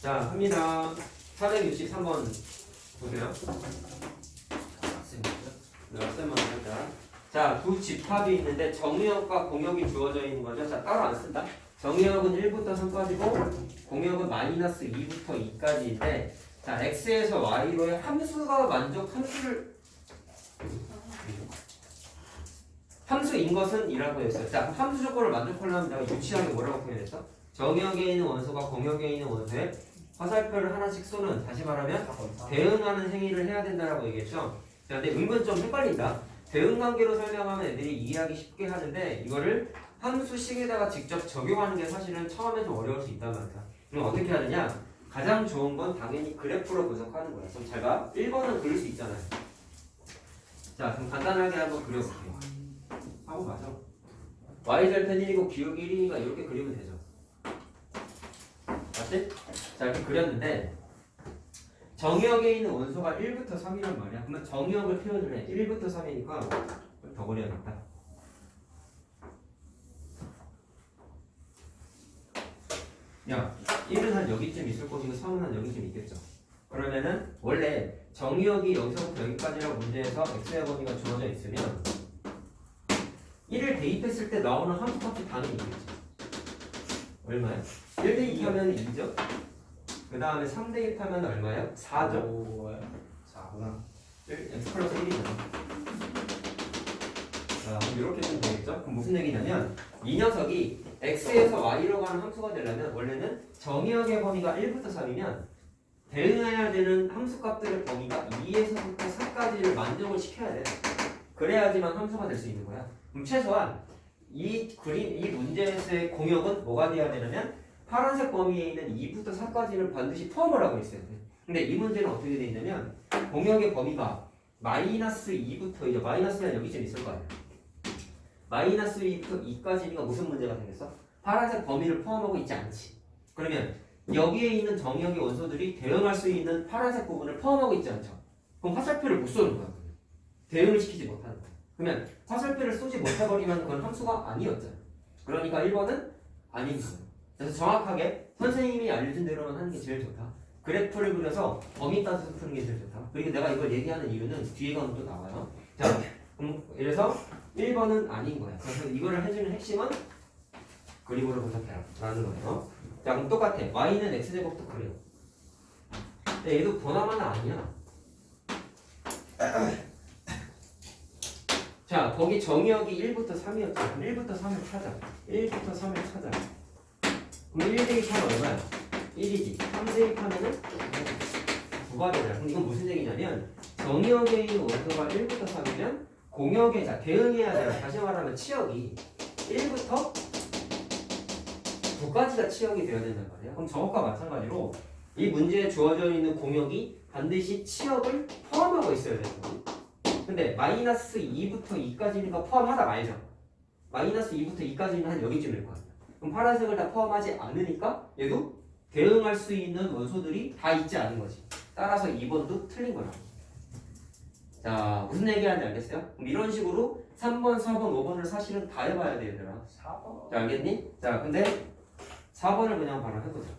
자, 합니다. 463번 보세요. 쌤만 한다. 자, 두 집합이 있는데 정의역과 공역이 주어져 있는 거죠. 자, 따로 안 쓴다. 정의역은 1부터 3까지고 공역은 마이너스 2부터 2까지인데, 자, x에서 y로의 함수가 함수인 것은 이라고 했어요. 자, 함수 조건을 만족하려면 내가 유치하게 뭐라고 표현했어? 정역에 있는 원소가 공역에 있는 원소에 화살표를 하나씩 쏘는, 다시 말하면 대응하는 행위를 해야 된다라고 얘기했죠. 자, 근데 은근 좀 헷갈린다. 대응 관계로 설명하면 애들이 이해하기 쉽게 하는데 이거를 함수식에다가 직접 적용하는 게 사실은 처음에 좀 어려울 수 있단 말이야. 그럼 어떻게 하느냐? 가장 좋은 건 당연히 그래프로 분석하는 거야. 그럼 잘 봐. 1번은 그릴 수 있잖아요. 자, 그럼 간단하게 한번 그려볼게요. 하고 맞아. y절편 1이고 기울기 1이니까 이렇게 그리면 되죠. 맞지? 자, 이렇게 그렸는데 정의역에 있는 원소가 1부터 3이란 말이야. 그러면 정의역을 표현을 해. 1부터 3이니까 더 그려야겠다. 야, 1은 한 여기쯤 있을 것이고 3은 한 여기쯤 있겠죠. 그러면은 원래 정의역이 여기서부터 여기까지라고 문제에서 x의 범위가 주어져 있으면 1을 대입했을 때 나오는 함수값이 당연히 있겠지. 얼마야? 1 대입하면 2죠. 그 다음에 3 대입하면 얼마야? 4죠. 4구나. x 플러스 1이잖아. 자, 그럼 이렇게 쓰면 되겠죠? 그럼 무슨 얘기냐면 이 녀석이 x에서 y로 가는 함수가 되려면 원래는 정의역의 범위가 1부터 3이면 대응해야 되는 함수값들의 범위가 2에서부터 4까지를 만족을 시켜야 돼. 그래야지만 함수가 될 수 있는 거야. 그럼 최소한 이 문제에서의 공역은 뭐가 돼야 되냐면 파란색 범위에 있는 2부터 4까지를 반드시 포함을 하고 있어야 돼. 근데 이 문제는 어떻게 돼 있냐면 공역의 범위가 마이너스 2부터 이제 마이너스가 여기쯤 있을 거 아니야. 마이너스 2부터 2까지니까 무슨 문제가 생겼어? 파란색 범위를 포함하고 있지 않지. 그러면 여기에 있는 정역의 원소들이 대응할 수 있는 파란색 부분을 포함하고 있지 않죠. 그럼 화살표를 못 쏘는 거야. 대응을 시키지 못하는 거야. 그러면 화살표를 쏘지 못해버리면 그건 함수가 아니었잖아. 그러니까 1번은 아닌 거예요. 그래서 정확하게 선생님이 알려준 대로만 하는 게 제일 좋다. 그래프를 그려서 범위 따서 푸는 게 제일 좋다. 그리고 내가 이걸 얘기하는 이유는 뒤에 가면 또 나와요. 자, 이래서 1번은 아닌 거야. 그래서 이거를 해주는 핵심은 그림으로 분석해라 라는 거예요. 자, 그럼 똑같아. y는 x제곱도 그래요. 근데 얘도 번화만은 아니야. 자, 거기 정의역이 1부터 3이었죠. 1부터 3을 찾아. 1부터 3을 찾아. 그럼 1 대입하면 얼마야? 1이지. 3 대입하면은 9가 되잖아. 그럼 이건 무슨 얘기냐면 정의역에 있는 원소가 1부터 3이면 공역에 자 대응해야 돼요. 다시 말하면 치역이 1부터 9까지가 치역이 되어야 된단 말이에요. 그럼 저것과 마찬가지로 이 문제에 주어져 있는 공역이 반드시 치역을 포함하고 있어야 되는 거지. 근데 마이너스 2부터 2까지니까 포함하다 말죠. 마이너스 2부터 2까지는 한 여기쯤일 거 아니야. 그럼 파란색을 다 포함하지 않으니까 얘도 대응할 수 있는 원소들이 다 있지 않은 거지. 따라서 2번도 틀린 거라고. 자, 무슨 얘기하는지 알겠어요? 그럼 이런 식으로 3번, 4번, 5번을 사실은 다 해봐야 돼, 얘들아. 4번. 자, 알겠니? 자, 근데 4번을 그냥 바로 해보자.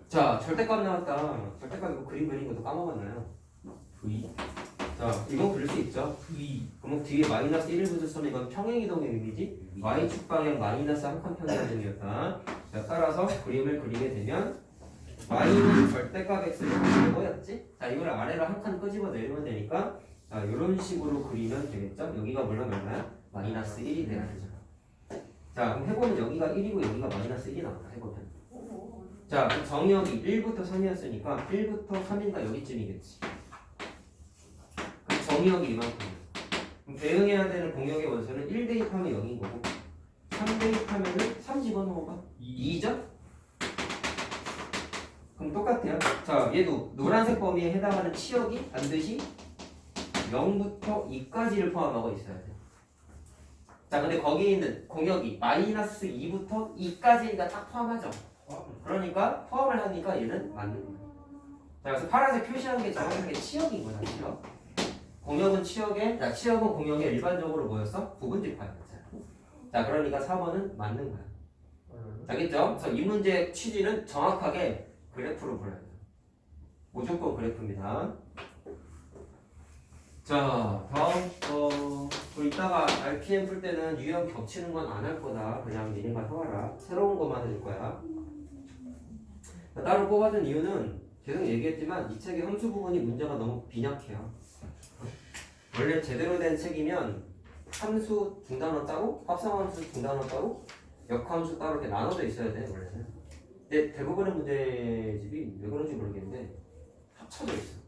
자, 절대값 나왔다. 절대값 이거 그림 그린 것도 까먹었나요? V. 자, 이건 그릴 수 있죠. V. 그럼 뒤에 마이너스 1을 붙였으면 이건 평행이동의 의미지? y축 방향 마이너스 한 칸 평행이동이었다. 자, 따라서 그림을 그리게 되면 y는 절대값 x를 이거였지? 자, 이걸 아래로 한 칸 끄집어 내리면 되니까 자, 이런 식으로 그리면 되겠죠? 여기가 물론 얼마야? 마이너스 1이 돼야 되잖아. 자, 그럼 해보면 여기가 1이고 여기가 마이너스 1이 나온다. 해보면. 자, 정역이 1부터 3이었으니까 1부터 3인가 여기쯤이겠지. 그럼 정역이 이만큼이야. 그럼 대응해야 되는 공역의 원소는 1 대입하면 0인 거고 3 대입하면은 3 집어넣어봐. 2죠? 그럼 똑같아요. 자, 얘도 노란색 범위에 해당하는 치역이 반드시 0부터 2까지를 포함하고 있어야 돼. 자, 근데 거기에 있는 공역이 마이너스 2부터 2까지가 딱 포함하죠. 그러니까 포함을 하니까 얘는 맞는 거야. 자, 그래서 파란색 표시한 게 정확하게 치역인 거야. 치역. 공역은 치역에, 자, 치역은 공역에 일반적으로 뭐였어? 부분집합이었잖아. 자, 그러니까 4번은 맞는 거야. 알겠죠? 그래서 이 문제의 취지는 정확하게 그래프로 보여야 돼요. 무조건 그래프입니다. 자, 다음 또 이따가 RPM 풀 때는 유형 겹치는 건 안 할 거다. 그냥 니네가 해와라. 새로운 것만 해줄 거야. 따로 뽑아준 이유는 계속 얘기했지만 이 책의 함수 부분이 문제가 너무 빈약해요. 원래 제대로 된 책이면 함수 중단어 따로, 합성함수 중단어 따로, 역함수 따로 이렇게 나눠져 있어야 돼 원래는. 근데 대부분의 문제집이 왜 그런지 모르겠는데 합쳐져 있어.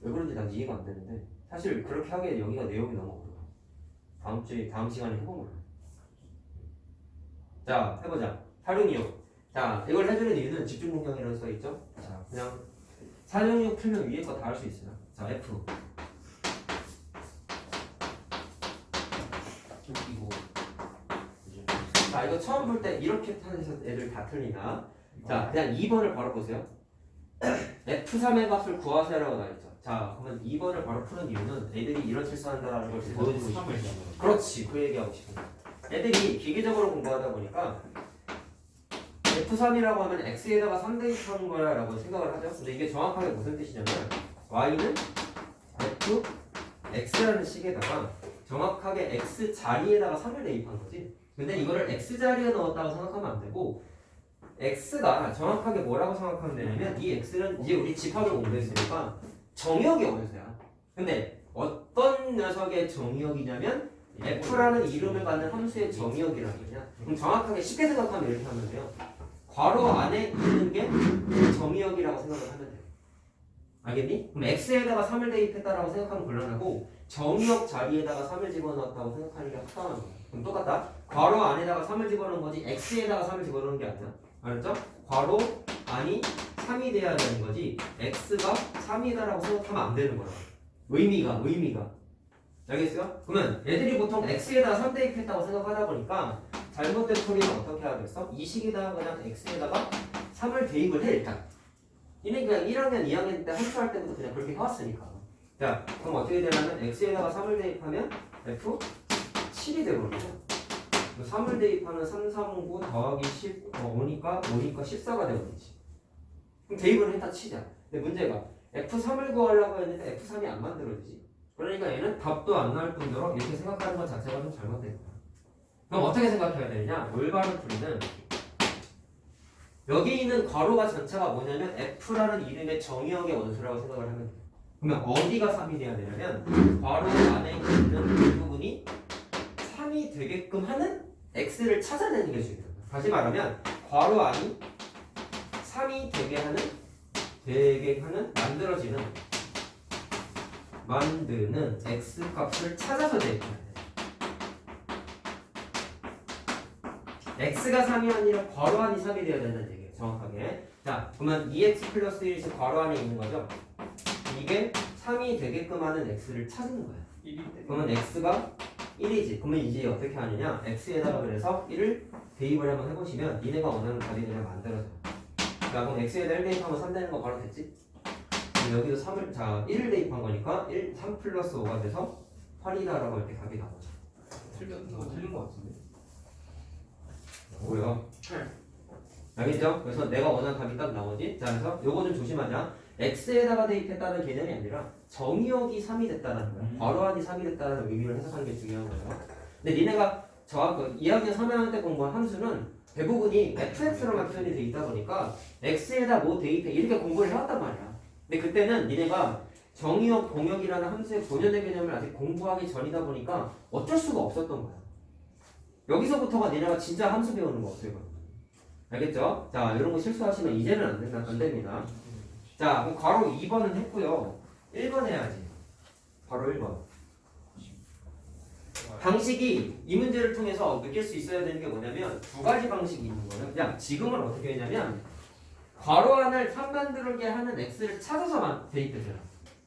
왜 그런지 난 이해가 안 되는데 사실 그렇게 하기에 여기가 내용이 너무 어려워. 다음 시간에 해보면. 자, 해보자. 활용이요. 자, 이걸 해주는 이유는 집중능력이라는 써 있죠. 자, 그냥 사용력 풀면 위에 거 다 할 수 있어요. 자, F. 이거 자, 이거 처음 볼 때 이렇게 하면서 애들 다 틀리나? 자, 그냥 2번을 바로 보세요. F3의 값을 구하세요라고 나와있죠. 자, 그러면 2번을 바로 푸는 이유는 애들이 이런 실수한다는 걸 보여주고 싶어요. 그렇지, 그 얘기하고 싶은 애들이 기계적으로 공부하다 보니까 F3이라고 하면 X에다가 3 대입하는 거야 라고 생각을 하죠. 근데 이게 정확하게 무슨 뜻이냐면 Y는 F, X라는 식에다가 정확하게 X 자리에다가 3을 대입한 거지. 근데 이거를 X 자리에 넣었다고 생각하면 안 되고 X가 정확하게 뭐라고 생각하면 되냐면 이 X는 이제 우리 집합을 공부했으니까 정의역의 원소야. 근데 어떤 녀석의 정의역이냐면 F라는 이름을 갖는 함수의 정의역이라는 거냐. 그럼 정확하게 쉽게 생각하면 이렇게 하면 돼요. 괄호 안에 있는 게 정의역이라고 생각을 하면 돼요. 알겠니? 그럼 X에다가 3을 대입했다라고 생각하면 곤란하고 정의역 자리에다가 3을 집어넣었다고 생각하는 게 합당한 거야. 그럼 똑같다. 괄호 안에다가 3을 집어넣은 거지 X에다가 3을 집어넣은 게 아니야. 알았죠? 괄호 안이 3이 돼야 되는 거지 X가 3이다라고 생각하면 안 되는 거야. 의미가 알겠어요? 그러면 애들이 보통 X에다가 3 대입했다고 생각하다 보니까 잘못된 풀이는 어떻게 하겠어? 이 식에다가 그냥 X에다가 3을 대입을 해 일단. 이는 그냥 1학년, 2학년 때 함수할 때부터 그냥 그렇게 해왔으니까. 자, 그럼 어떻게 되냐면 X에다가 3을 대입하면 F 7이 되거든요. 3을 대입하면 3, 3, 9 더하기 10, 5니까 14가 되거든지. 그럼 대입을 일단 치자. 근데 문제가 F3을 구하려고 했는데 F3이 안 만들어지지. 그러니까 얘는 답도 안 나올 뿐더러 이렇게 생각하는 것 자체가 좀 잘못된 거야. 그럼 어떻게 생각해야 되느냐? 올바른 풀이는 여기 있는 괄호가 전체가 뭐냐면 F라는 이름의 정의역의 원소라고 생각을 하면 돼. 그러면 어디가 3이 돼야 되냐면 괄호 안에 있는 이 부분이 3이 되게끔 하는 X를 찾아내는 게 중요해요. 다시 말하면 괄호 안이 3이 되게 하는 만드는 X 값을 찾아서 대입해야 돼. X가 3이 아니라 괄호 안이 3이 되어야 된다는 얘기예요. 정확하게. 자, 그러면 2X 플러스 1이 괄호 안에 있는 거죠. 이게 3이 되게끔 하는 X를 찾는 거야. 그러면 X가 1이지. 그러면 이제 어떻게 하느냐? X에다가 그래서 1을 대입을 한번 해보시면 니네가 원하는 답이 그냥 만들어져요. 자, 그럼 X에다 1 대입하면 3 되는 거 바로 됐지? 그럼 여기도 3을, 자, 1을 대입한 거니까 3 플러스 5가 돼서 8이다라고 이렇게 답이 나오죠. 틀린 거 같은데. 뭐야? 알겠죠? 그래서 내가 원하는 답이 딱 나오지? 자, 그래서 요거 좀 조심하자. X에다가 대입했다는 개념이 아니라 정의역이 3이 됐다는 거야. 괄호 안이 3이 됐다는 의미를 해석하는 게 중요한 거예요. 근데 니네가 2학년 3학년 때 공부한 함수는 대부분이 fx로만 표현이 돼 있다 보니까 x에다 뭐 대입해 이렇게 공부를 해왔단 말이야. 근데 그때는 니네가 정의역, 공역이라는 함수의 본연의 개념을 아직 공부하기 전이다 보니까 어쩔 수가 없었던 거야. 여기서부터가 니네가 진짜 함수 배우는 거 없어요. 알겠죠? 자, 이런 거 실수하시면 이제는 안 됩니다. 자, 그럼 괄호 2번은 했고요. 1번 해야지. 바로 1번. 방식이 이 문제를 통해서 느낄 수 있어야 되는 게 뭐냐면 두 가지 방식이 있는 거예요. 그냥 지금은 어떻게 했냐면 괄호 안을 3 만들게 하는 x를 찾아서 대입했잖아.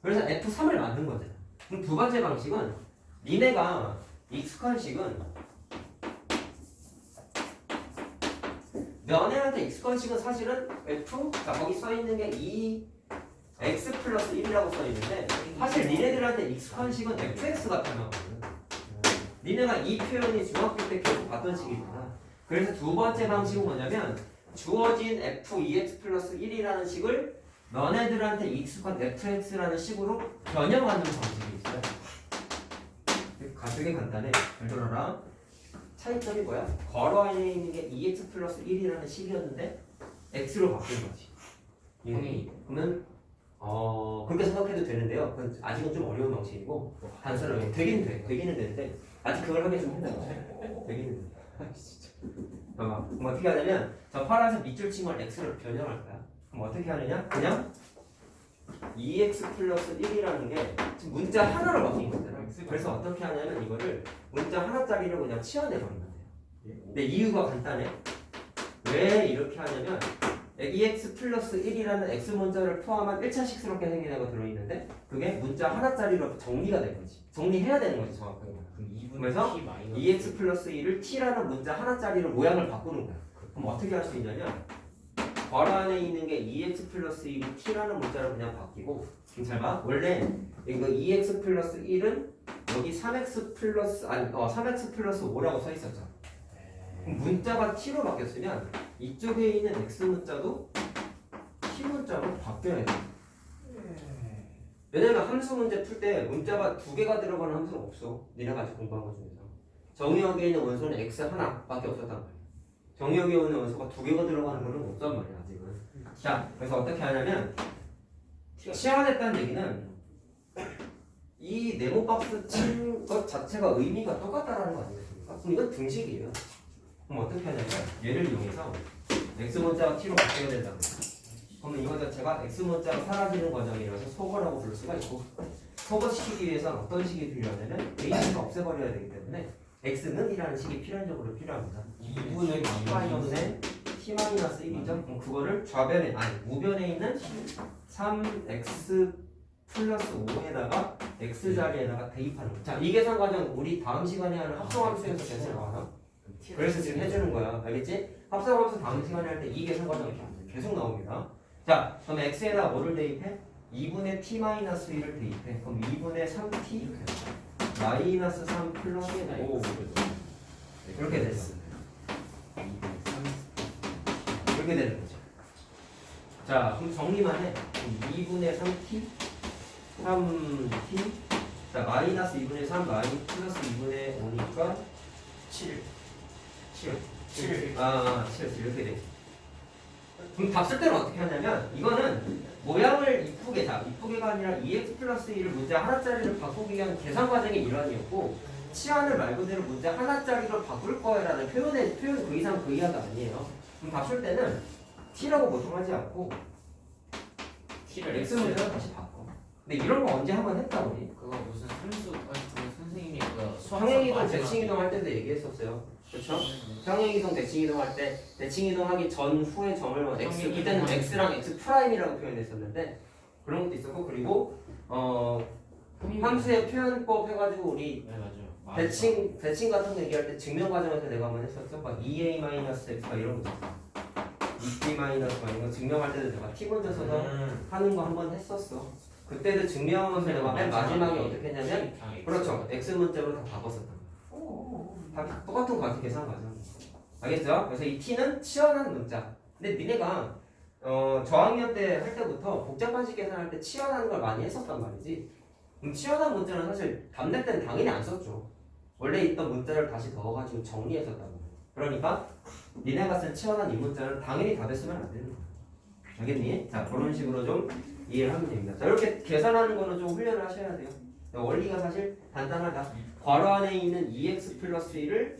그래서 f3을 만든 거잖아. 그럼 두 번째 방식은 니네가 익숙한 식은 너네한테 익숙한 식은 사실은 f, 자 거기 써있는 게 2x 플러스 1이라고 써있는데 사실 니네들한테 익숙한 식은 fx가 편하거든. 니네가 이 표현이 중학교 때 계속 봤던 식이잖아. 그래서 두 번째 방식은 뭐냐면 주어진 f(2x) 플러스 1이라는 식을 너네들한테 익숙한 fx라는 식으로 변형하는 방식이 있어요. 되게 간단해. 잘 들어라. 차이점이 뭐야? 괄호 안에 있는 게 2x 플러스 1이라는 식이었는데 x로 바뀐 거지. 그러면 그렇게 생각해도 되는데요. 그건 아직은 좀 어려운 방식이고 단순하게 되기는 되는데 아직 그걸 하기 좀 힘들어요. 되기는 돼. 봐봐. 그럼 어떻게 하냐면 저 파란색 밑줄 친 걸 x로 변형할 거야. 그럼 어떻게 하느냐? 그냥 2x 플러스 1이라는 게 지금 문자 하나로 바뀐 거잖아. 그래서 어떻게 하냐면 이거를 문자 하나짜리로 그냥 치환해 버리면 돼요. 근데 이유가 간단해. 왜 이렇게 하냐면 2x 플러스 1이라는 x 문자를 포함한 1차식스럽게 생긴 애가 들어있는데 그게 문자 하나짜리로 정리가 된 거지. 정리해야 되는 거지 정확하게 말하면. 그래서 2x 플러스 1을 t라는 문자 하나짜리로 모양을 바꾸는 거야. 그럼 어떻게 할 수 있냐면 괄호 안에 있는 게 2x 플러스 1이 t라는 문자로 그냥 바뀌고 지금 잘 봐. 원래 이거 2x 플러스 1은 여기 3x 플러스 5라고 써 있었죠. 그럼 문자가 t로 바뀌었으면 이쪽에 있는 x 문자도 t 문자로 바뀌어야 돼. 왜냐면 함수 문제 풀 때 문자가 두 개가 들어가는 함수는 없어. 니네가 아직 공부한 것 중에서. 정의역에 있는 원소는 x 하나밖에 없었단 말이야. 정의역에 있는 원소가 두 개가 들어가는 거는 없단 말이야 아직은. 자, 그래서 어떻게 하냐면 치환했다는 얘기는 이 네모 박스 친 것 자체가 의미가 똑같다라는 거 아니겠습니까? 그럼 이건 등식이에요. 그럼 어떻게 하냐면 얘를 이용해서 x 문자가 t로 바뀌어야 된다고. 그러면 이거 자체가 x 문자가 사라지는 과정이라서 소거라고 부를 수가 있고 소거시키기 위해서는 어떤 식이 필요하냐면 a가 없애버려야 되기 때문에 x는 이라는 식이 필연적으로 필요합니다. 2분의 t-1이죠. 그럼 그거를 좌변에 우변에 있는 3x 플러스 5에다가 x 자리에다가 대입하는 거야. 자, 이 계산 과정 우리 다음 시간에 하는 합성함수에서 계속 나와요. 그래서 지금 해주는 거야. 알겠지? 합성함수 다음 시간에 할 때 이 계산 과정이 계속 나옵니다. 자, 그럼 x에다 뭐를 대입해? 2분의 t-1을 대입해. 그럼 2분의 3t 마이너스 3 플러스 5 이렇게 됐어. 이렇게 되는 거죠. 자, 그럼 정리만 해. 2분의 3t 3t 자 마이너스 2분의 3 마이너스 플러스 2분의 5니까 7 이렇게 돼. 그럼 답 쓸 때는 어떻게 하냐면 이거는 모양을 이쁘게가 아니라 2x 플러스 1을 문자 하나짜리를 바꾸기 위한 계산 과정의 일환이었고 치환을 말 그대로 문자 하나짜리로 바꿀 거야라는 표현 그 이상 그 이하가 아니에요. 그럼 답 쓸 때는 t라고 보통하지 않고 t를 x 문자로 다시 바꿔. 근데 이런 거 언제 한번 했다 우리? 그거 무슨 함수 선생님이 평행이동 대칭이동 할 때도 얘기했었어요. 그렇죠? 평행이동 대칭이동 할 때 대칭이동하기 전후의 점을 뭐 x 그때는 x랑 x 프라임이라고 표현했었는데 그런 것도 있었고 그리고 함수의 표현법 해가지고 우리 네 맞아요. 대칭 같은 거 얘기할 때 증명 과정에서 내가 한번 했었죠. 막 2a-x가 이런 거 있었어. 2t-막 이런 거 증명할 때도 내가 t 먼저 써서 하는 거 한번 했었어. 그때도 증명하면서 내가 맨 마지막에 어떻게 했냐면 그렇죠. x 문자로 다 바꿨었던 거야. 다 똑같은 과정 계산 과정. 알겠죠? 그래서 이 t는 치환한 문자. 근데 니네가 저학년 때 할 때부터 복잡한식 계산할 때 치환하는 걸 많이 했었단 말이지. 치환한 문자는 사실 답 낼 때는 당연히 안 썼죠. 원래 있던 문자를 다시 넣어가지고 정리했었단 말이야. 그러니까 니네가 쓴 치환한 이 문자는 당연히 답에 쓰면 안 되는 거야. 알겠니? 자, 그런 식으로 좀 이해를 하면 됩니다. 자, 이렇게 계산하는 거는 좀 훈련을 하셔야 돼요. 원리가 사실 간단하다. 괄호 안에 있는 2x 플러스 1을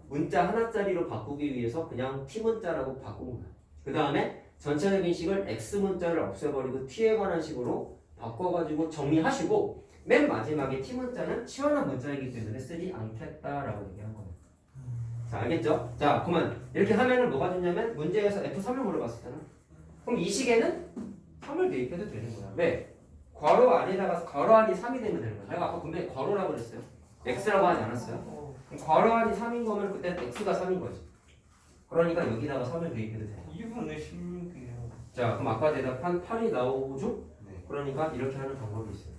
문자 하나짜리로 바꾸기 위해서 그냥 t 문자라고 바꾼 거야. 그 다음에 전체적인 식을 x 문자를 없애버리고 t에 관한 식으로 바꿔가지고 정리하시고 맨 마지막에 t 문자는 치환한 문자이기 때문에 쓰지 않겠다라고 얘기한 거예요. 자, 알겠죠? 자, 그러면 이렇게 하면은 뭐가 좋냐면 문제에서 F3을 물어봤었잖아. 그럼 이 식에는 3을 대입해도 되는 거야. 왜? 괄호 안에다가 괄호 안이 3이 되면 되는 거야. 내가 아까 분명히 괄호라고 그랬어요. x라고 하지 않았어요? 그럼 괄호 안이 3인 거면 그때 x가 3인 거지. 그러니까 여기다가 3을 대입해도 돼. 2분의 16이에요. 자, 그럼 아까 대답한 8이 나오죠? 네. 그러니까 이렇게 하는 방법이 있어요.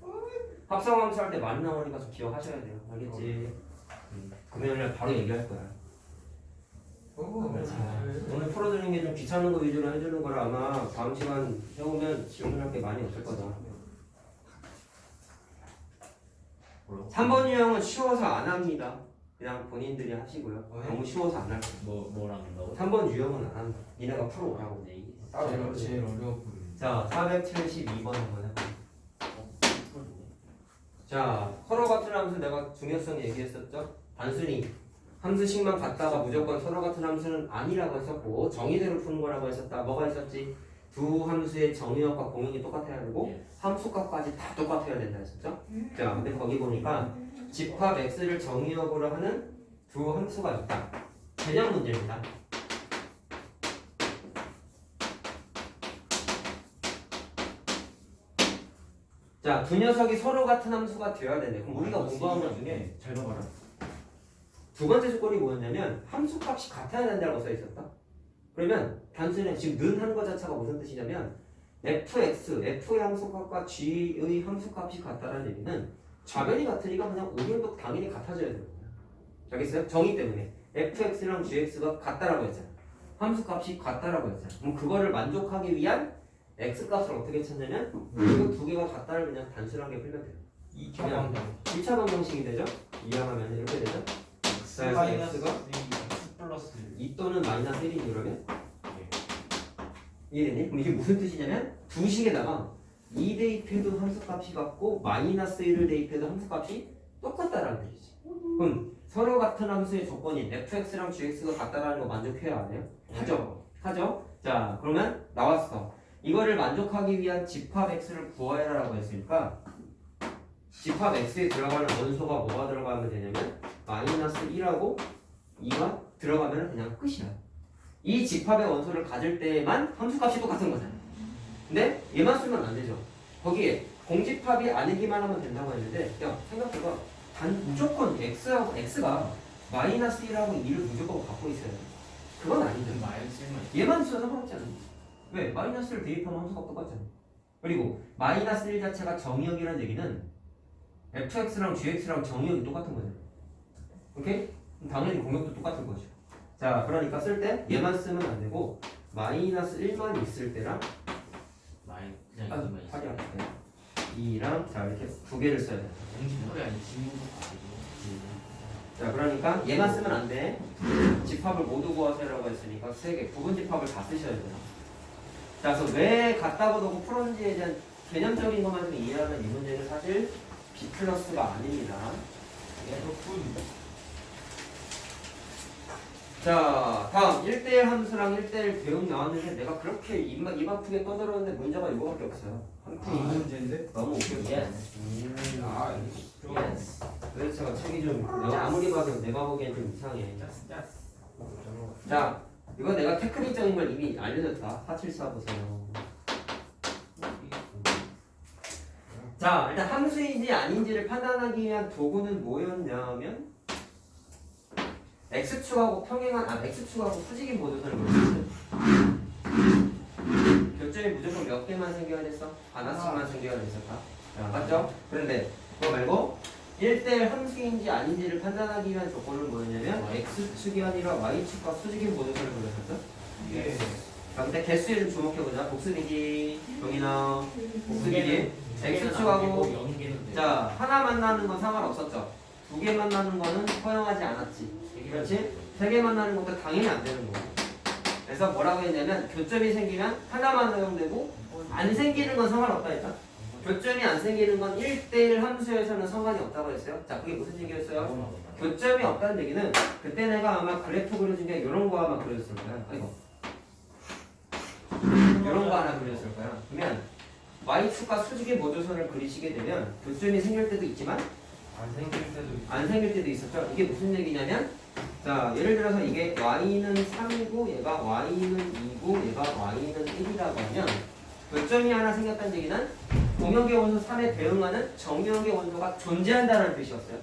합성함수 할 때 많이 나오니까 좀 기억하셔야 돼요. 알겠지? 금요일날 바로 얘기할 거야. 오늘 풀어드리는 게 좀 귀찮은 거 위주로 해주는 거라 아마 다음 시간 해오면 질문할 게 많이 없을 거다. 3번 유형은 쉬워서 안 합니다. 그냥 본인들이 하시고요. 너무 쉬워서 안 할 거예요. 뭐랑 한다고? 3번 유형은 안 한다. 니네가 풀어오라고 내 얘기. 제일 어려워 보이네. 자, 472번 한번 해볼게요. 자, 서로 같은 함수 내가 중요성 얘기했었죠? 단순히 함수식만 갖다가 무조건 서로 같은 함수는 아니라고 했었고 정의대로 푸는 거라고 했었다. 뭐가 있었지? 두 함수의 정의역과 공역이 똑같아야 되고 함수값까지 다 똑같아야 된다 했었죠? 자, 근데 거기 보니까 집합 x를 정의역으로 하는 두 함수가 있다. 개념 문제입니다. 자, 두 녀석이 서로 같은 함수가 되어야 되는데 그럼 우리가 공부한 것 중에 잘 봐봐라. 두 번째 조건이 뭐였냐면 함수값이 같아야 된다고 써 있었다. 그러면 단순히 지금 는 한 거 자체가 무슨 뜻이냐면 fx, f의 함수값과 g의 함수값이 같다는 얘기는 좌변이 같으니까 그냥 오변도 당연히 같아져야 되는 거야. 알겠어요? 정의 때문에 fx랑 gx가 같다라고 했잖아. 함수값이 같다라고 했잖아. 그럼 그거를 만족하기 위한 x값을 어떻게 찾냐면 이거 두 개가 같다를 그냥 단순하게 풀면 돼요. 2차 그냥 방정. 1차 방정식이 되죠? 이항하면 이렇게 되죠? x 그래서 마이너스 x가 x 플러스 2 또는 마이너스 1이 그러면 이해되니? 그럼 이게 무슨 뜻이냐면 두 식에다가 2 대입해도 함수값이 같고 마이너스 1을 대입해도 함수값이 똑같다라는 뜻이지. 그럼 서로 같은 함수의 조건인 fx랑 gx가 같다라는 거 만족해야 안 해요? 하죠. 하죠? 자, 그러면 나왔어. 이거를 만족하기 위한 집합 x를 구하라고 했으니까 집합 x에 들어가는 원소가 뭐가 들어가면 되냐면 마이너스 1하고 2가 들어가면 그냥 끝이야. 이 집합의 원소를 가질 때만 함수값이 똑같은 거잖아. 근데 얘만 쓰면 안 되죠. 거기에 공집합이 아니기만 하면 된다고 했는데 야 생각해봐. 무조건 x가 마이너스 1하고 2를 무조건 갖고 있어야 돼. 그건 아니죠. 얘만 써도 상관없지 않아. 왜? 마이너스를 대입하면 함수가 똑같잖아. 그리고 마이너스 1 자체가 정의역이라는 얘기는 fx랑 gx랑 정의역이 똑같은 거잖아. 오케이? 그럼 당연히 공역도 똑같은 거죠. 자, 그러니까 쓸 때 얘만 쓰면 안 되고 마이너스 1만 있을 때랑 그냥 화려 2랑 자 이렇게 두 개를 써야 돼. 공식이 아니 지문도 자, 그러니까 얘만 쓰면 안 돼. 집합을 모두 구하세요라고 했으니까 세 개 부분 집합을 다 쓰셔야 돼요. 자, 그래서 왜 같다고 놓고 풀었는지에 대한 개념적인 것만 좀 이해하면 이 문제는 사실 B 플러스가 아닙니다. 자, 다음 1대1 함수랑 1대1 대응 나왔는데 내가 그렇게 입 아프게 떠들었는데 문제가 이거밖에 없어요. 이 한푼 문제인데? 너무 웃겼어. 아, 그래서 제가 책이 좀 내가 아무리 봐도 내가 보기엔 좀 이상해. 자, 이거 내가 테크닉적인 걸 이미 알려줬다. 474 보세요. 자, 일단 함수인지 아닌지를 판단하기 위한 도구는 뭐였냐면 x축하고 평행한 x축하고 수직인 보조선을 보여줬어요. 교점이 무조건 몇 개만 생겨야 됐어? 하나씩만 생겨야 됐었다. 자, 맞죠? 그런데 그거 말고 1대1 함수인지 아닌지를 판단하기 위한 조건은 뭐였냐면 x축이 아니라 y축과 수직인 보조선을 보여줬었죠? 이게 자, 근데 개수에 좀 주목해보자. 복수기지, 여기나 복수기지. x축하고 자, 하나 만나는 건 상관없었죠. 두 개 만나는 거는 허용하지 않았지. 그렇지? 세 개 만나는 것도 당연히 안 되는 거고. 그래서 뭐라고 했냐면 교점이 생기면 하나만 허용되고 안 생기는 건 상관없다 했다. 교점이 안 생기는 건 1대1 함수에서는 상관이 없다고 했어요. 자, 그게 무슨 얘기였어요? 교점이 없다는 얘기는 그때 내가 아마 그래프 그려준 게 이런 거 아마 그렸을 거야. 아이고. 이런 거 하나 그렸을 거야. 그러면 y축과 수직의 보조선을 그리시게 되면 교점이 생길 때도 있지만 안 생길 때도 있었죠. 이게 무슨 얘기냐면 자, 예를 들어서 이게 y는 3이고 얘가 y는 2고 얘가 y는 1이라고 하면 교점이 하나 생겼다는 얘기는 공역의 원소 3에 대응하는 정역의 원소가 존재한다는 뜻이었어요.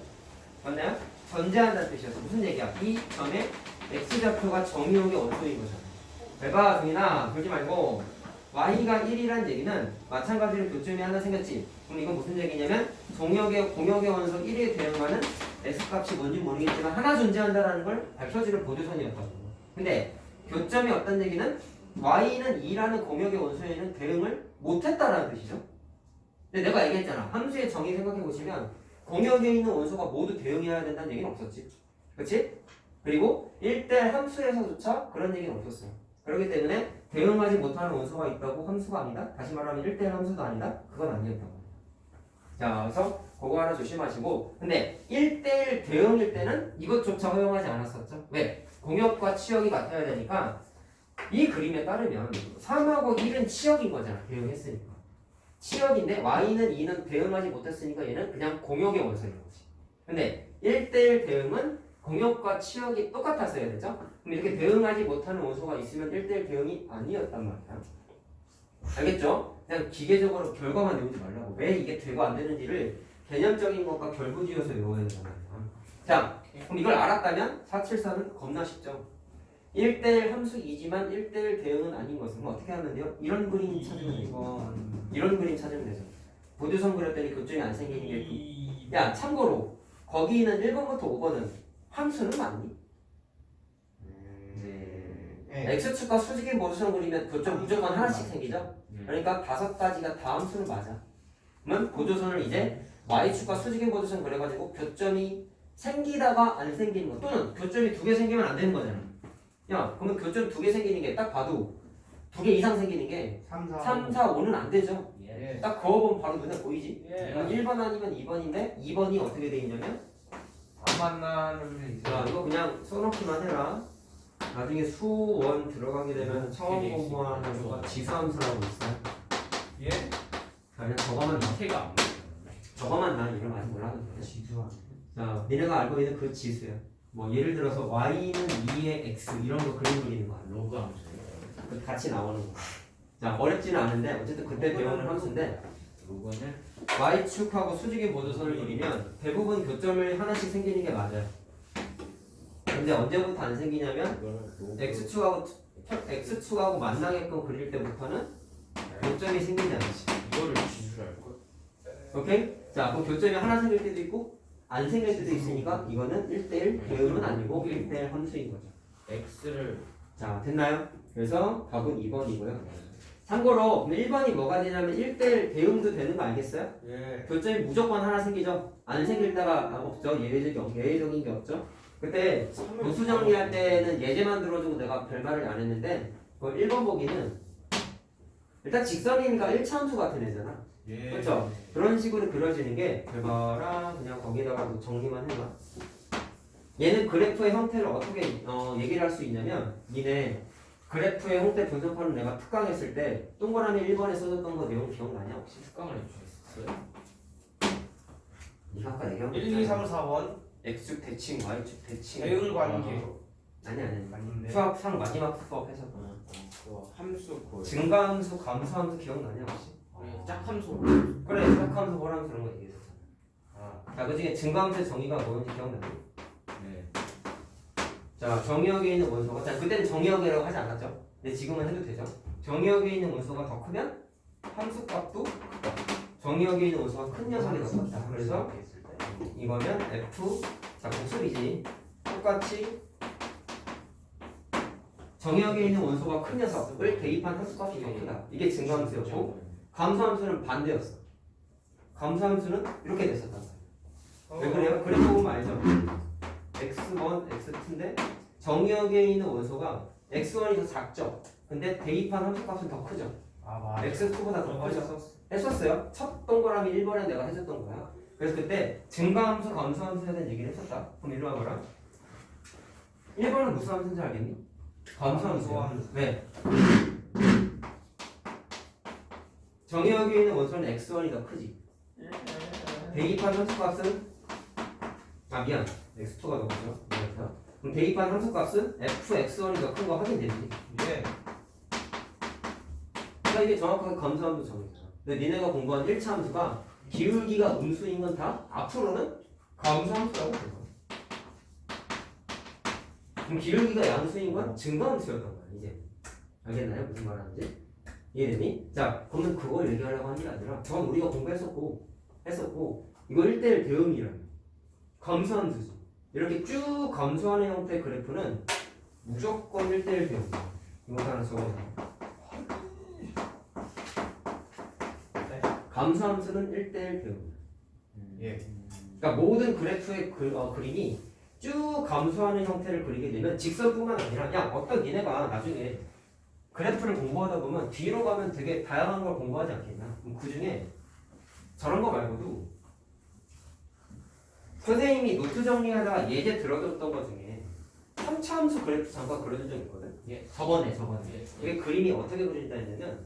맞나요? 존재한다는 뜻이었어. 무슨 얘기야? 이 점에 x좌표가 정역의 원소인 거잖아. 대박, 동이나 그러지 말고 y가 1이란 얘기는 마찬가지로 교점이 하나 생겼지. 그럼 이건 무슨 얘기냐면 공역의 원소 1에 대응하는 x값이 뭔지 모르겠지만 하나 존재한다라는 걸 밝혀주는 보조선이었다고. 근데 교점이 없다는 얘기는 y는 2라는 공역의 원소에는 대응을 못했다라는 뜻이죠. 근데 내가 얘기했잖아. 함수의 정의 생각해 보시면 공역에 있는 원소가 모두 대응해야 된다는 얘기는 없었지. 그렇지? 그리고 1대 함수에서조차 그런 얘기는 없었어요. 그렇기 때문에 대응하지 못하는 원소가 있다고 함수가 아니다? 다시 말하면 1대1 함수도 아니다? 그건 아니었다고. 자, 그래서 그거 하나 조심하시고, 근데 1대1 대응일 때는 이것조차 허용하지 않았었죠. 왜? 공역과 치역이 같아야 되니까 이 그림에 따르면 3하고 1은 치역인 거잖아. 대응했으니까. 치역인데 y는 2는 대응하지 못했으니까 얘는 그냥 공역의 원소인 거지. 근데 1대1 대응은 공역과 치역이 똑같았어야 되죠? 그럼 이렇게 대응하지 못하는 원소가 있으면 1대1 대응이 아니었단 말이야. 알겠죠? 그냥 기계적으로 결과만 외우지 말라고. 왜 이게 되고 안 되는지를 개념적인 것과 결부지어서 외워야 된단 말이야. 자, 그럼 이걸 알았다면 474는 겁나 쉽죠? 1대1 함수이지만 1대1 대응은 아닌 것은 그럼 어떻게 하면 돼요? 이런 그림 찾으면 되고 이런 그림 찾으면 되죠. 보조선 그렸더니 교점이 안 생기는 게 야, 참고로 거기 있는 1번부터 5번은 함수는 맞니? 네. x축과 수직의 보조선 그리면 교점 무조건 하나씩 생기죠? 그러니까 5가지가 다 함수는 맞아. 그러면 보조선을 이제 y축과 수직의 보조선 그려가지고 교점이 생기다가 안 생기는 거 또는 교점이 2개 생기면 안 되는 거잖아. 야, 그러면 교점 2개 생기는 게 딱 봐도 2개 이상 생기는 게 3, 3, 4, 5는 안 되죠. 예. 딱 그어보면 바로 눈에 보이지? 예. 그럼 1번 아니면 2번인데 2번이 어떻게 돼 있냐면 안 만나는 자, 이거 그냥 써놓기만 해라. 나중에 수원 들어가게 되면 처음 공부하는 거가 지수함수라고 있어요. 예? 그냥 저거만 나. 밑에가 안 저거만 난 이름 아직 몰라도 돼. 지수한. 자, 니네가 알고 있는 그 지수야. 뭐 예를 들어서 y는 2의 x 이런 거 그림 그리는 거야. 로그 함수. 그 같이 나오는 거. 자, 어렵지는 않은데 어쨌든 그때 배우는 함수인데 로그는 y축하고 수직의 보조선을 그리면 대부분 교점을 하나씩 생기는 게 맞아요. 근데 언제부터 안 생기냐면 x축하고 만나게끔 그릴 때부터는 교점이 생기지 않지. 이거를 지수로 할 걸. 오케이? 자, 그럼 교점이 하나 생길 때도 있고 안 생길 때도 있으니까 이거는 1대1 대응은 아니고 1대1 함수인 거죠. x를 자, 됐나요? 그래서 답은 2번이고요. 참고로 1번이 뭐가 되냐면 1대1 대응도 되는 거 알겠어요? 예. 교점이 무조건 하나 생기죠? 안 생길 때가 없죠? 예외적인 게 없죠? 그때 보수 정리할 때는 예제만 들어주고 내가 별말을 안 했는데 그 1번 보기는 일단 직선이니까 1차 함수 같은 애잖아. 예. 그렇죠? 그런 식으로 그려지는 게 봐라. 그냥 거기다가 뭐 정리만 해봐. 얘는 그래프의 형태를 어떻게 얘기를 할 수 있냐면 니네 그래프의 형태 분석하는 내가 특강했을 때 동그라미 1번에 써줬던 거 내용 기억나냐 혹시? 특강을 해주셨어요. 니가 아까 얘기한 거 1, 2, 3, 4번 X축 대칭, Y축 대칭 대응 관계. 아니 아닌데. 수학상 마지막 수업 해서 그거 함수 그 증가함수, 감수함수 기억나냐 혹시? 짝함수. 그래, 짝함수, 호람수 이런 거 얘기했었잖아. 아. 자, 그 중에 증가함수의 정의가 뭐였는지 기억나니? 네. 자, 정의역에 있는 원소가 자, 그때는 정의역이라고 하지 않았죠? 근데 지금은 해도 되죠? 정의역에 있는 원소가 더 크면 함수값도 크다. 정의역에 있는 원소가 큰 녀석이 더 크다. 그래서 이거면 F 자, 복습이지. 똑같이 정의역에 있는 원소가 큰 녀석을 대입한 함수값이 더 크다. 이게 증가함수였고 감수함수는 반대였어. 감수함수는 이렇게 됐었단 말이야. 왜 그래요? 그래프 보면 알죠? x1, x2인데 정의역에 있는 원소가 x1이 더 작죠? 근데 대입한 함수값은 더 크죠? 아, 맞아. x2보다 더 크죠? 했었어요? 첫 동그라미 1번에 내가 해줬던 거야. 그래서 그때 증가함수, 감수함수에 대한 얘기를 했었다. 그럼 이리 와봐라. 1번은 무슨 함수인지 알겠니? 감수함수야. 왜? 정의역에 있는 원소는 x1이 더 크지. 대입한 함수값은 미안. x2가 더 크죠? 그럼 대입한 함수값은 fx1이 더 큰 거 확인되지? 예. 그러니까 이게 정확하게 감수함수 정의잖아. 근데 니네가 공부한 1차 함수가 기울기가 음수인 건 다 앞으로는 감수함수라고 볼 거야. 그럼 기울기가 양수인 건 증가함수였던 거야. 이제 알겠나요? 무슨 말하는지? 이해되니? 자, 그러면 그걸 얘기하려고 하는 게 아니라 저건 우리가 공부했었고 이거 1대1 대응이라는 감수함수지. 이렇게 쭉 감소하는 형태의 그래프는 무조건 1대1 배우. 이거 하나 적어줘. 네. 감소함수는 1대1 배우. 예. 그러니까 모든 그래프의 그림이 쭉 감소하는 형태를 그리게 되면 직선뿐만 아니라 그냥 어떤 얘네가 나중에 그래프를 공부하다 보면 뒤로 가면 되게 다양한 걸 공부하지 않겠나? 그 중에 저런 거 말고도 선생님이 노트 정리하다가 예제 들어줬던 것 중에 3차 함수 그래프 잠깐 그려준 적 있거든? 예. 저번에 예. 이게 그림이 어떻게 그려진다 했냐면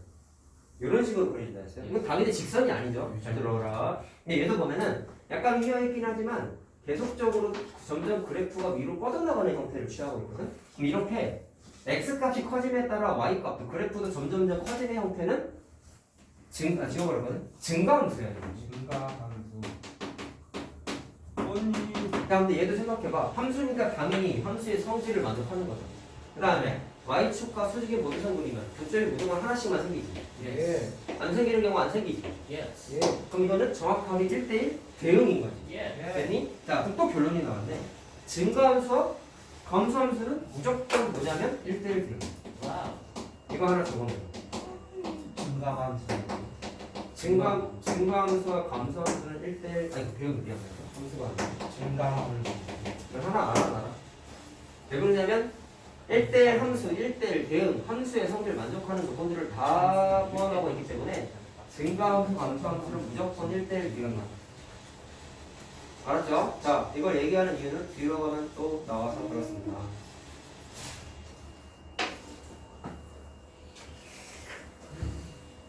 이런 식으로 그려진다 했어요. 이건 당연히 직선이 아니죠. 잘 들어라. 근데 얘도 보면은 약간 휘어있긴 하지만 계속적으로 점점 그래프가 위로 뻗어나가는 형태를 취하고 있거든. 그럼 이렇게 x값이 커짐에 따라 y값도 그래프도 점점점 커지는 형태는 지워버렸거든. 증가함수야. 증가함수. 자, 근데 얘도 생각해봐. 함수니까 당연히 함수의 성질을 만족하는 거죠. 그 다음에 y축과 수직의 모두선 그리면 교점이 무조건 하나씩만 생기지. 예. 안 생기는 경우 안 생기지. 예. 예. 그럼 이거는 정확하게 1대1 대응인 거지. 예. 됐니? 자, 그럼 또 결론이 나왔네. 증가함수와 감소함수는 무조건 뭐냐면 1대1 대응. 와우. 이거 하나 적어놓은 증가함수. 증가함수와 감소함수는 1대1 아니 배우는 미안 함수가 아니야. 증가함수. 이걸 하나 알아. 왜 그러냐면 1대1 함수, 1대1 대응, 함수의 성질을 만족하는 조건들을 다 포함하고 있기 때문에 증가함수, 감소함수는 무조건 1대1 대응이야. 알았죠? 자, 이걸 얘기하는 이유는 뒤로 가면 또 나와서 그렇습니다.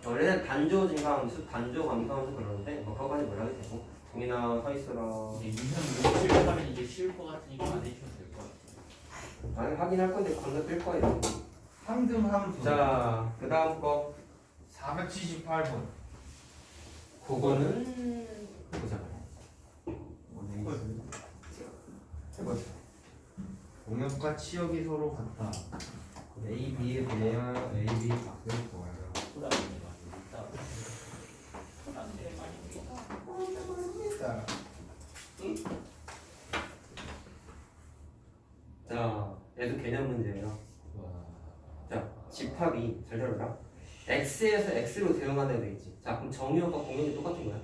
원래는 단조 증가함수, 단조 감소함수 그러는데 뭐 그거까지 몰라도 되고 동이나 서 있어라. 이제 유형 하면 이제 쉬울 것 같으니까 안 해주셔도 될 것 같아요. 나는 확인할 건데 건너 뜰 거예요. 상등함수. 자, 그 다음 거 478번. 그거는 보자. 해보자. 공역과 치역이 서로 같다. A, B에 비하여 A, B 값을 구하라. 자, 얘도 개념 문제예요. 자, 집합이 잘 들어라. x에서 x로 대응한다고 되겠지. 자, 그럼 정의역과 공역이 똑같은 거야.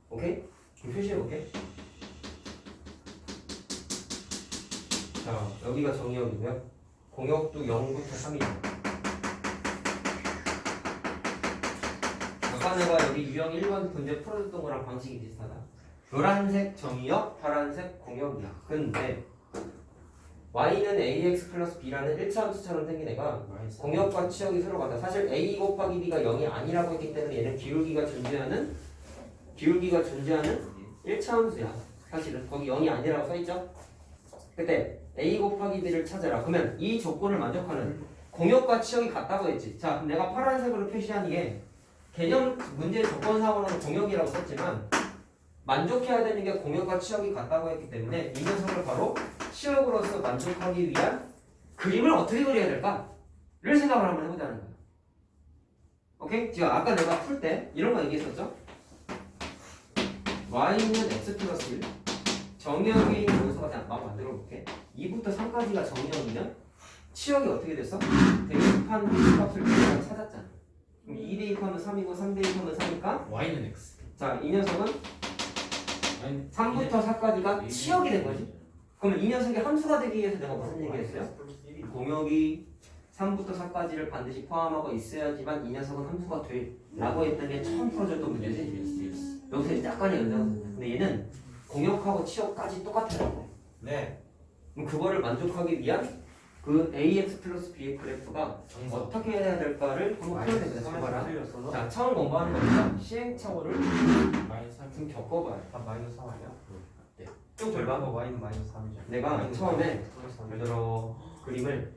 오케이? 그럼 표시해볼게. 자, 여기가 정의역이고요. 공역도 0부터 3이죠. 아까 내가 여기 유형 1번 문제 풀어줬던 거랑 방식이 비슷하다. 노란색 정의역, 파란색 공역이야. 근데 y는 ax 플러스 b라는 1차 함수처럼 생긴 애가 공역과 치역이 서로 같다. 사실 a 곱하기 b가 0이 아니라고 했기 때문에 얘는 기울기가 존재하는 1차 함수야. 사실은 거기 0이 아니라고 써있죠? 그때 a 곱하기 b를 찾아라. 그러면 이 조건을 만족하는 공역과 치역이 같다고 했지. 자, 그럼 내가 파란색으로 표시한 이게 개념 문제 조건상으로는 공역이라고 썼지만 만족해야 되는 게 공역과 치역이 같다고 했기 때문에 이 녀석을 바로 치역으로서 만족하기 위한 그림을 어떻게 그려야 될까를 생각을 한번 해보자는 거야. 오케이? 지금 아까 내가 풀 때 이런 거 얘기했었죠? y는 x 플러스 1 정의역이 여기서 그냥 막 만들어 볼게. 2부터 3까지가 정의역이면 치역이 어떻게 됐어? 대입한 값을 내가 찾았잖아. 그럼 2 대입하면 3이고 3 대입하면 3이니까 y는 x. 자, 이 녀석은 3부터 4까지가 치역이 된 거지. 그러면 이 녀석이 함수가 되기 위해서 내가 무슨 얘기했어요? 공역이 3부터 4까지를 반드시 포함하고 있어야지만 이 녀석은 함수가 돼 라고 했던 게 처음 풀어줬던 문제지. 여기서 약간의 연장선. 근데 얘는 공역하고 치역까지 똑같아요. 네. 그럼 그거를 만족하기 위한 그 ax 플러스 b의 그래프가 어떻게 해야 될까를 한번 풀어내자. 해봐라. 자, 처음 공부하는 거니까 시행착오를 좀 겪어봐요. 다 마이너스 3 아니야? 쭉 밟아. y는 마이너스 3이죠. 내가 처음에 예를 그림을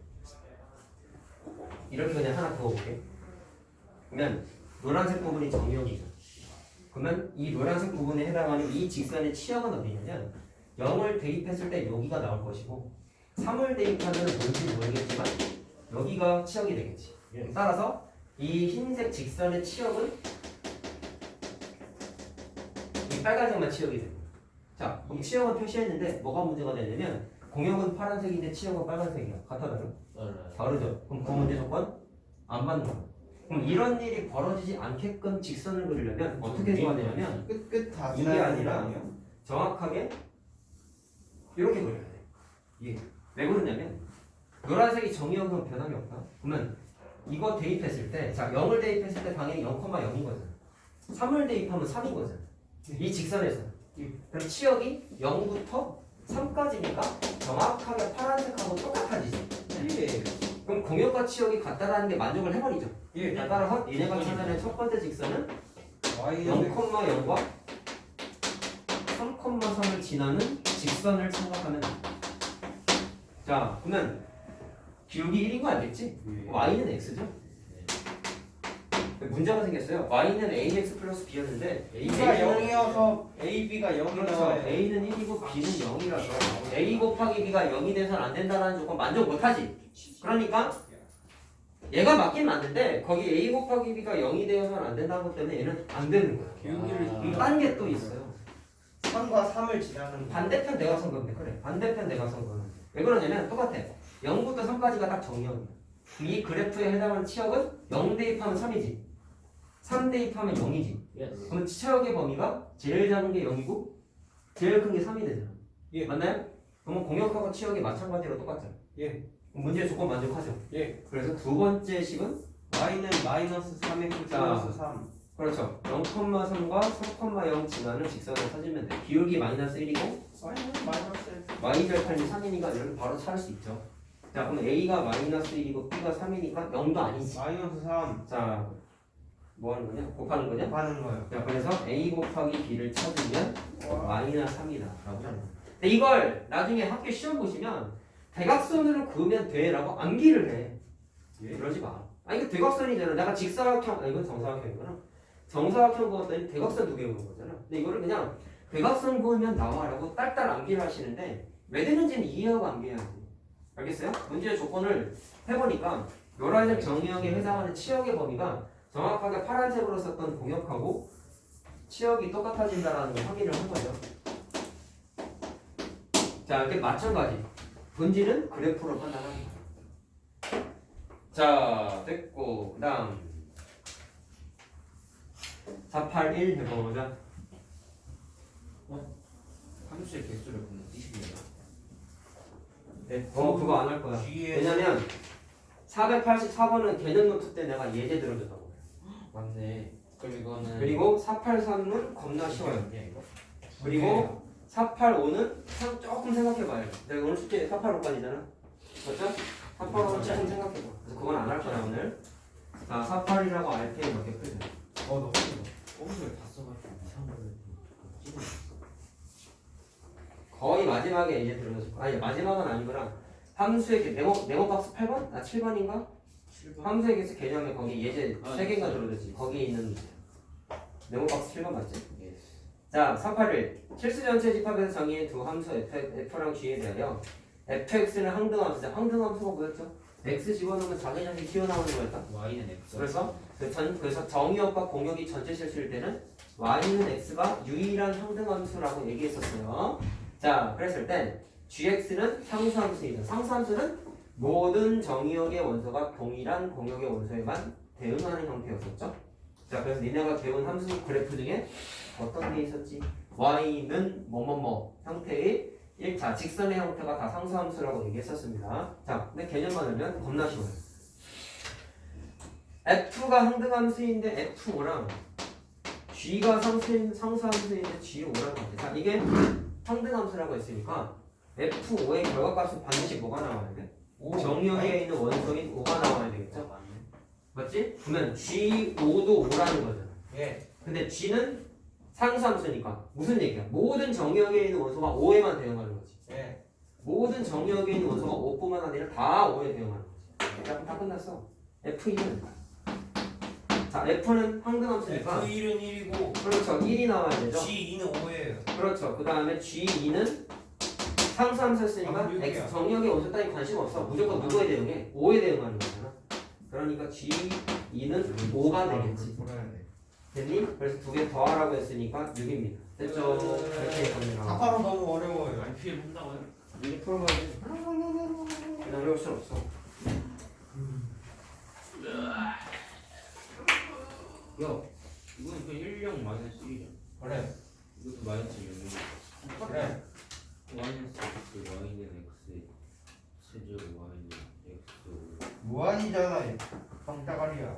이렇게 그냥 하나 그어볼게. 그러면 노란색 부분이 정의역이죠. 그러면 이 노란색 부분에 해당하는 이 직선의 치역은 어디냐면 0을 대입했을 때 여기가 나올 것이고 3을 대입하면 뭔지 모르겠지만 여기가 치역이 되겠지. 따라서 이 흰색 직선의 치역은 이 빨간색만 치역이 됩니다. 자, 그럼 치역은 표시했는데 뭐가 문제가 되냐면 공역은 파란색인데 치역은 빨간색이야. 같아 다르? 알아요. 다르죠. 그럼 그 문제 조건 안 맞는 거야. 그럼 이런 일이 벌어지지 않게끔 직선을 그리려면 어떻게 해야 되냐면 끝끝 다 이게 지나야 되는 거 아니라 아니에요? 정확하게 이렇게 그려야 돼. 이게 왜 그러냐면 노란색이 정의역은 변함이 없다. 그러면 이거 대입했을 때, 자 0을 대입했을 때 당연히 0,0인 거잖아. 3을 대입하면 3인 거잖아. 이 직선에서. 그럼 치역이 0부터 3까지니까 정확하게 파란색하고 똑같아지지. 예. 그럼 공역과 치역이 같다라는 게 만족을 해버리죠. 예. 자, 따라서 얘네가 찾아낸 첫 번째 직선은 Y는 0,0과 3,3을 지나는 직선을 생각하면 돼. 자, 그러면 기울기 1인 거 알겠지? 예. y는 x죠? 문제가 생겼어요. y는 ax 플러스 b였는데 B가 0이어서 AB가 0이 그렇죠. 나와요. a는 1이고 b는 0이라서 a 곱하기 b가 0이 돼서는 안 된다는 조건 만족 못하지. 그러니까 얘가 맞긴 맞는데 거기 a 곱하기 b가 0이 되어서는 안 된다는 것 때문에 얘는 안 되는 거야. 기울기를 딴 게 또 있어요. 3과 3을 지나는 반대편 대각선 건데 그래. 반대편 대각선 거는 왜 그러냐면 똑같아. 0부터 3까지가 딱 정의역이야. 이 그래프에 해당하는 치역은 0 대입하면 3이지. 3 대입하면 0이지. 예스. 그럼 치역의 범위가 제일 작은 게 0이고 제일 큰 게 3이 되잖아. 예. 맞나요? 그러면 공역하고 치역이 마찬가지로 똑같잖아. 예. 그럼 문제 조건 만족하죠. 예. 그래서 두 번째 식은 Y는 마이너스 3x 자. 플러스 3. 그렇죠. 0,3과 3,0 지나는 직선을 찾으면 돼. 기울기 마이너스 1이고 Y는 마이너스 y 절편이 3이니까 이렇게 바로 찾을 수 있죠. 자, 그럼 a가 마이너스 1이고 b가 3이니까 0도 아니지. 마이너스 3 자, 뭐 하는 거냐? 곱하는 거냐? 곱하는 거예요. 자, 그래서 a 곱하기 b를 찾으면 와. 마이너스 3이다 라고 하는 거야. 근데 이걸 나중에 학교 시험 보시면 대각선으로 그으면 돼 라고 암기를 해. 예? 그러지 마. 아니 이거 대각선이잖아. 내가 직사각형, 이건 정사각형이구나. 정사각형 그었더니 대각선 두 개 그은 거잖아. 근데 이거를 그냥 대각선 그으면 나와라고 딸딸 암기를 하시는데 왜 되는지는 이해하고 암기해야지. 알겠어요? 문제의 조건을 해보니까 노란색 정의역에 해당하는 치역의 범위가 정확하게 파란색으로 썼던 공역하고 치역이 똑같아진다는 걸 확인을 한 거죠. 자, 이렇게 마찬가지. 본질은 그래프로 판단하는 거예요. 자, 됐고, 그 다음 481 해보자. 함수의 개수를 보면 20이에요. 네. 그거 안 할 거야. G에 왜냐면 484번은 개념 노트 때 내가 예제 들어줬다고. 맞네. 그럼 이거는 그리고 483은 겁나 쉬워요. 예, 이거. 그리고 485는 조금 생각해봐요. 내가 오늘 숙제 485까지잖아. 맞죠? 485는 조금 생각해봐. 그래서 그건 안 할 거야 오늘. 자, 481하고 RPM 몇 개 풀자. 너무 꼼수를 다 써가지고 이상한 거를 찍어놨어. 거의 마지막에 이제 들어줬을 거야. 아니 마지막은 아니구나. 함수의 네모 박스 8번? 아 7번인가? 7번. 함수의 개수 개념에 거기 예제 아, 3개가 있어요. 들어줬지. 거기에 있는 네모 박스 7번 맞지? 예. 자, 481 실수 전체 집합에서 정의한 두 함수 f랑 g에 대하여 fx는 항등함수죠. 항등함수가 뭐였죠? x 집어넣으면 자기장이 튀어나오는 거였다. Y는 X. 그래서 그래서 정의역과 공역이 전체 실수일 때는 y는 x가 유일한 항등함수라고 얘기했었어요. 자, 그랬을 땐 gx는 상수함수이다. 상수함수는 모든 정의역의 원소가 동일한 공역의 원소에만 대응하는 형태였었죠. 자, 그래서 니네가 배운 함수 그래프 중에 어떤 게 있었지? y는 뭐뭐뭐 형태의 1차 직선의 형태가 다 상수함수라고 얘기했었습니다. 자, 근데 개념만 알면 겁나 쉬워요. f가 항등함수인데 f5랑 g가 상수함수인데 g5라고 합니다. 자, 이게 항등함수라고 했으니까 f5의 결과값은 반드시 뭐가 나와야 돼? 정역에 있는 원소인 5가 나와야 되겠죠? 맞지? 그러면 g5도 5라는 거잖아. 예. 근데 g는 상수함수니까 무슨 얘기야? 모든 정역에 있는 원소가 5에만 대응하는 거지. 예. 모든 정역에 있는 원소가 5뿐만 아니라 다 5에 대응하는 거지. 자, 다 끝났어. F2는 자, F는 항등함수니까 F1은 1이고 그렇죠. 1이 나와야 되죠. G2는 5예요. 그렇죠. 그 다음에 G2는 상수함수였으니까 아, X 정역의 원소 따위 관심 없어. 무조건 누구에 대응해? 5에 대응하는 거잖아. 그러니까 G2는 5가 되겠지. 풀어야 돼. 됐니? 그래서 두 개 더하라고 했으니까 6입니다. 됐죠? 이렇게 됩니다. 4파로 너무 어려워요. RPM 한다고요? 미리 풀어봐야지. 그냥 어려울 순 없어. 야, 이거는 그 1령 마이너스 1이야. 그래. 이것도 마이너스 0이야. 그래. 마이너스 x y는 x 세제곱 y는 x. 무한이잖아. 빵따가리야.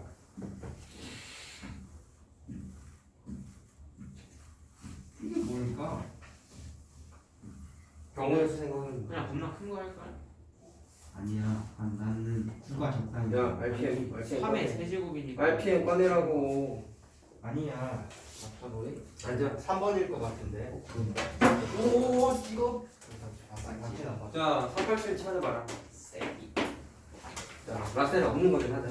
이게 뭘까? 경우의 수 생각하는 그냥 겁나 큰 거 할까요? 아니야. 나는 구가 적당히. 야, RPM 3의 세제곱이니까. RPM 꺼내라고. 아니야. 아빠 너희? 앉아. 3번일 것 같은데. 오, 이거. 맞지 나. 자, 387 찾아봐라. 세기. 자, 라스트는 없는 거긴 하자.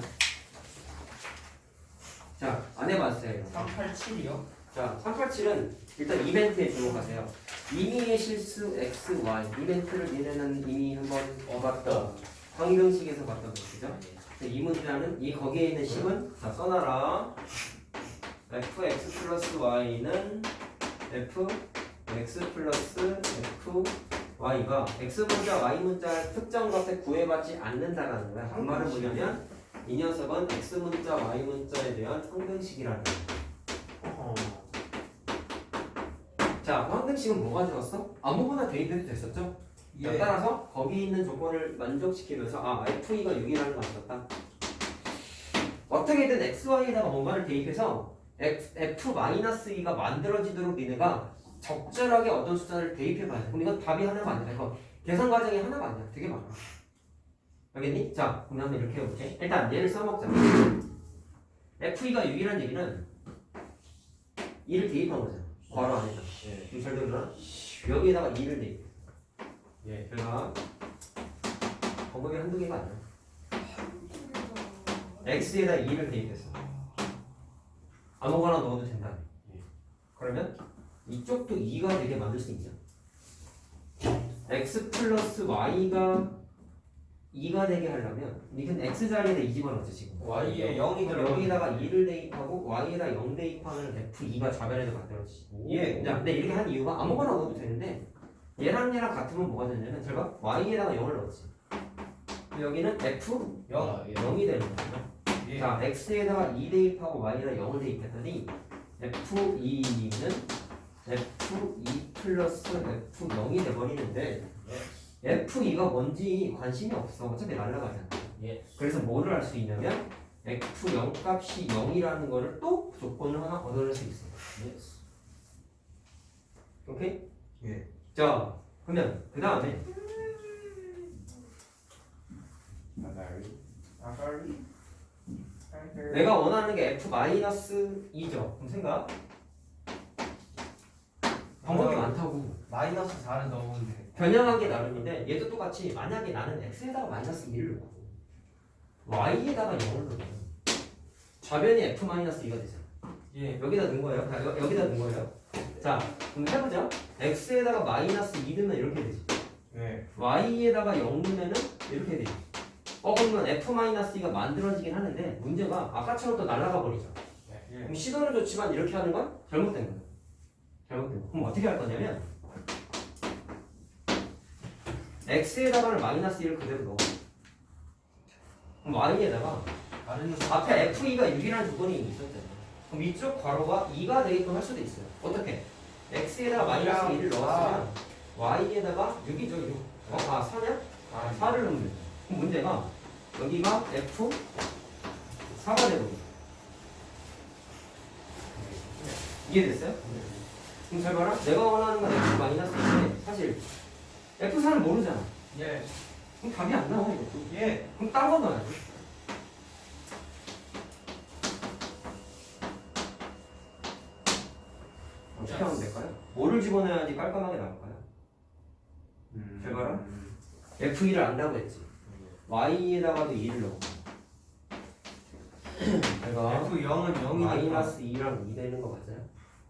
자, 안 해봤어요. 387이요? 자, 387은 일단 이벤트에 주목하세요. 임의의 실수 x, y. 이벤트를 얘네는 이미 한번 봤던 황등식에서 봤던 것이죠. 이 문자는 이 거기에 있는 식은 자 써놔라. fx 플러스 y는 fx 플러스 fy가 x 문자, y 문자를 특정 값에 구애받지 않는다라는 거야. 그 말은 뭐냐면 이 녀석은 x 문자, y 문자에 대한 황등식이라는 거야. 자, 황등식은 뭐가 좋았어? 아무거나 대입해도 됐었죠? 자, 따라서 거기 있는 조건을 만족시키면서 아, FE가 6이라는 거 맞았다. 어떻게든 XY에다가 뭔가를 대입해서 F-E가 만들어지도록 니네가 적절하게 어떤 숫자를 대입해봐야 돼. 그럼 이건 답이 하나가 아니야. 이거 계산 과정이 하나가 아니야. 되게 많아. 알겠니? 자, 그럼 한번 이렇게 해볼게. 일단 얘를 써먹자. FE가 6이라는 얘기는 2를 대입한 거잖아. 괄호 안에다. 좀 잘 들어라. 여기에다가 2를 대입. 예. 제가 방법이 한두 개가 아니야. x에다 2를 대입했어. 아무거나 넣어도 된다. 그러면 이쪽도 2가 되게 만들 수 있냐? x 플러스 y가 2가 되게 하려면 이건 x 자리에다 2 집어넣었지 지금. y에 0이 들어. 여기다가 2를 대입하고 y에다 0 대입하면 f2가 좌변에서 만들어지지. 예. 자, 근데 이렇게 한 이유가 아무거나 넣어도 되는데 얘랑 같으면 뭐가 되냐면 제가 y에다가 0을 넣었지. 여기는 f 0이 되는 거죠. 예. 자, x에다가 2 대입하고 y에다 0을 대입했더니 f2는 f2 플러스 f0이 돼버리는데 f2가 뭔지 관심이 없어. 어차피 날라가잖아. 예. 그래서 뭐를 할 수 있냐면 f0 값이 0이라는 거를 또 조건을 하나 얻어낼 수 있어. 오케이? 예. 자, 그러면 그 다음에 아가리. 내가 원하는 게 f-2죠. 그럼 생각. 방법이 많다고. 마이너스 4를 넣으면 돼. 변형한 게 나름인데 얘도 똑같이 만약에 나는 x에다가 마이너스 2를 넣고 y에다가 0을 넣으면 좌변이 f-2가 되잖아. 예. 여기다 넣은 거예요. 자, 여기다 넣은 거예요. 자, 그럼 해보자. x에다가 마이너스 2 넣으면 이렇게 되지. 예. y에다가 0 넣으면은 이렇게 되지. 그러면 f-2가 만들어지긴 하는데 문제가 아까처럼 또 날아가 버리죠. 예. 그럼 시도는 좋지만 이렇게 하는 건 잘못된 거야. 잘못된 거. 그럼 어떻게 할 거냐면 x에다가는 마이너스 1을 그대로 넣어. 그럼 y에다가 앞에 f2가 6이라는 조건이 있었잖아. 그럼 이쪽 괄호가 2가 되게끔 할 수도 있어요. 어떻게? x에다가 마이너스 1을 넣었으면 y에다가 6이죠. 6. 4냐? 4를 넣으면 되죠. 그럼 문제가 여기가 f4가 되거든요. 이해됐어요? 그럼 잘 봐라. 내가 원하는 건 f 마이너스 1인데 사실 f4는 모르잖아. 예. 그럼 답이 안 나와 이것도. 예. 그럼 딴 거 넣어야지. 어떻게 하면 될까요? 뭐를 집어넣어야지 깔끔하게 나올까요? 잘 봐라. f2를 안다고 했지. y에다가도 2를 넣어. 내가 F0은 0이 마이너스 2랑 2 되는 거 맞아요?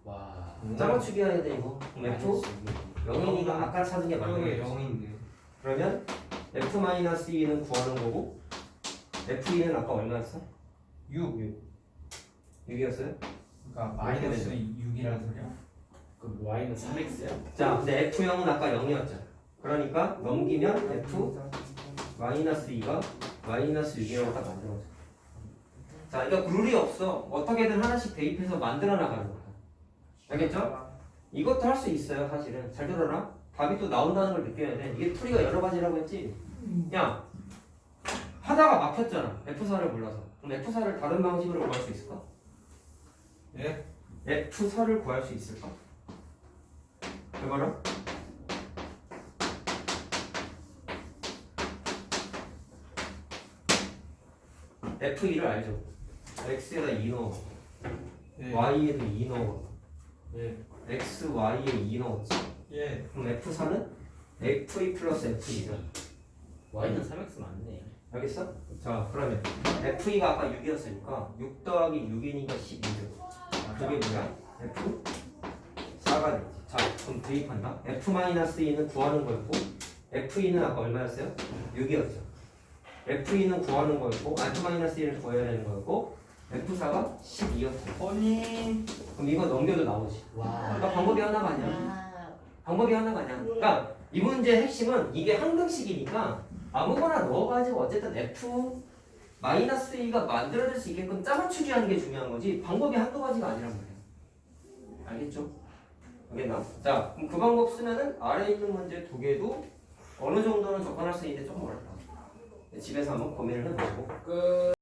와. 짜맞추기 해야 돼 이거. 그럼 f 0이니까 아까 찾은 게 맞는 게 거지. 0인데. 그러면 f-2는 구하는 거고 f2는 아까 얼마였어? 6. 6이었어요? 그러니까 마이너스 6이라는 소리야? 그 y는 3x야? 자, 근데 f0은 아까 0이었잖아. 그러니까 넘기면 F 마이너스 2가 마이너스 6이라고 딱 만들어져. 자, 그러니까 룰이 없어. 어떻게든 하나씩 대입해서 만들어 나가는 거야. 알겠죠? 이것도 할 수 있어요, 사실은. 잘 들어라. 답이 또 나온다는 걸 느껴야 돼. 이게 풀이가 여러 가지라고 했지. 야, 하다가 막혔잖아. F4를 몰라서. 그럼 F4를 다른 방식으로 구할 수 있을까? 예? F4를 구할 수 있을까? 해봐라. F2를 알죠? X에다 2 넣어. 예. Y에도 2 넣어. 예. X, Y에 2 넣었지. 예. 그럼 F4는 F2 플러스 F2죠. Y는 3x 맞네. 알겠어? 자, 그러면 F2가 아까 6이었으니까 6 더하기 6이니까 12죠. 그게 뭐야? F4가 되지. 자, 그럼 대입한다. F-2는 구하는 거였고 F2는 아까 얼마였어요? 6이었죠. F2는 구하는 거였고 F-1을 구해야 되는 거였고 F4가 12였어. 아니. 그럼 이거 넘겨도 나오지. 와. 그러니까 방법이 하나가 아니야. 방법이 하나가 아니야. 그러니까 이 문제의 핵심은 이게 한등식이니까 아무거나 넣어가지고 어쨌든 F-2가 만들어질 수 있게끔 짝을 추리하는 게 중요한 거지 방법이 한두 가지가 아니란 말이야. 알겠죠? 알겠나? 자, 그럼 그 방법 쓰면은 아래에 있는 문제 두 개도 어느 정도는 접근할 수 있는데 조금 어렵다. 집에서 한번 고민을 해보시고 끝.